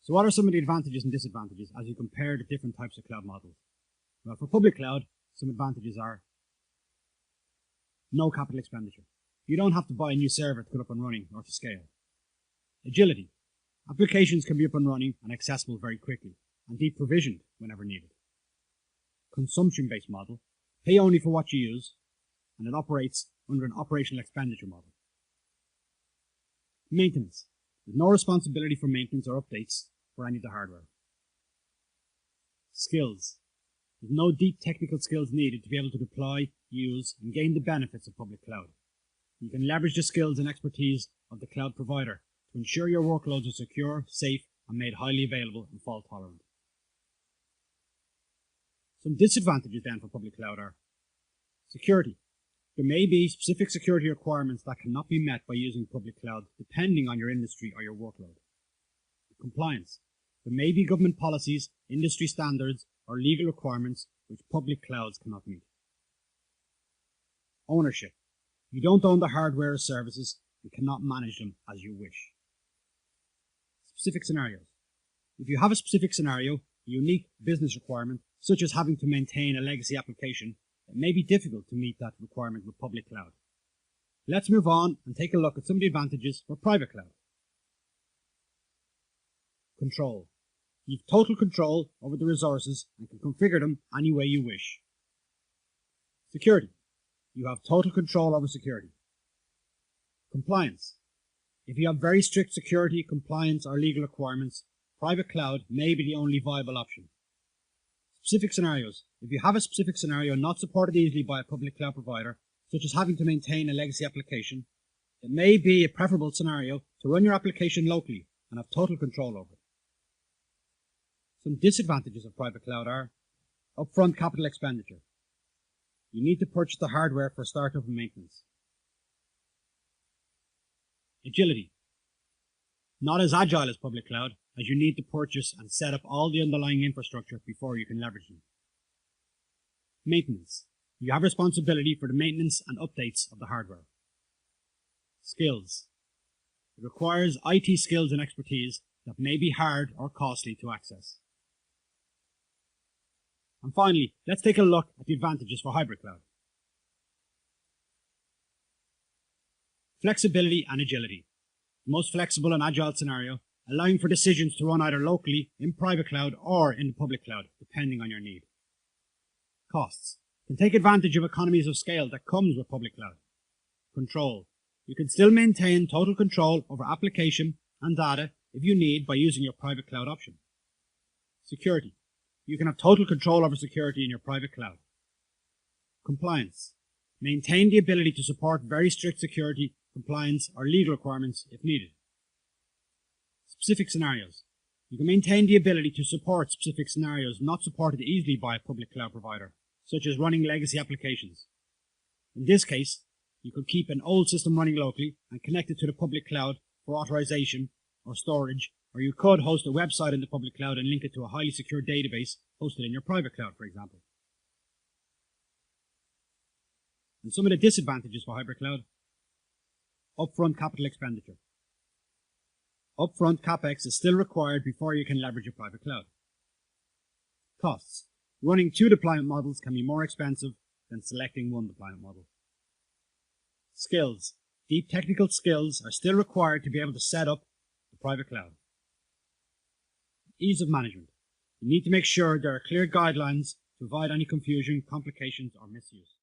So what are some of the advantages and disadvantages as you compare the different types of cloud models? Well, for public cloud, some advantages are no capital expenditure. You don't have to buy a new server to get up and running or to scale. Agility. Applications can be up and running and accessible very quickly and deprovisioned whenever needed. Consumption-based model. Pay only for what you use, and it operates under an operational expenditure model. Maintenance. There's no responsibility for maintenance or updates for any of the hardware. Skills. There's no deep technical skills needed to be able to deploy, use, and gain the benefits of public cloud. You can leverage the skills and expertise of the cloud provider to ensure your workloads are secure, safe, and made highly available and fault tolerant. Some disadvantages then for public cloud are security. There may be specific security requirements that cannot be met by using public cloud depending on your industry or your workload. Compliance. There may be government policies, industry standards, or legal requirements which public clouds cannot meet. Ownership. You don't own the hardware or services and cannot manage them as you wish. Specific scenarios. If you have a specific scenario, a unique business requirement, such as having to maintain a legacy application, it may be difficult to meet that requirement with public cloud. Let's move on and take a look at some of the advantages for private cloud. Control. You have total control over the resources and can configure them any way you wish. Security. You have total control over security. Compliance. If you have very strict security, compliance, or legal requirements, private cloud may be the only viable option. Specific scenarios. If you have a specific scenario not supported easily by a public cloud provider, such as having to maintain a legacy application, it may be a preferable scenario to run your application locally and have total control over it. Some disadvantages of private cloud are upfront capital expenditure. You need to purchase the hardware for startup and maintenance. Agility. Not as agile as public cloud, as you need to purchase and set up all the underlying infrastructure before you can leverage them. Maintenance. You have responsibility for the maintenance and updates of the hardware. Skills. It requires IT skills and expertise that may be hard or costly to access. And finally, let's take a look at the advantages for hybrid cloud. Flexibility and agility. The most flexible and agile scenario, allowing for decisions to run either locally, in private cloud, or in the public cloud, depending on your need. Costs. You can take advantage of economies of scale that comes with public cloud. Control. You can still maintain total control over application and data if you need by using your private cloud option. Security. You can have total control over security in your private cloud. Compliance. Maintain the ability to support very strict security, compliance, or legal requirements if needed. Specific scenarios. You can maintain the ability to support specific scenarios not supported easily by a public cloud provider, such as running legacy applications. In this case, you could keep an old system running locally and connect it to the public cloud for authorization or storage, or you could host a website in the public cloud and link it to a highly secure database hosted in your private cloud, for example. And some of the disadvantages for hybrid cloud. Upfront capital expenditure. Upfront CapEx is still required before you can leverage a private cloud. Costs. Running 2 deployment models can be more expensive than selecting 1 deployment model. Skills. Deep technical skills are still required to be able to set up the private cloud. Ease of management. You need to make sure there are clear guidelines to avoid any confusion, complications, or misuse.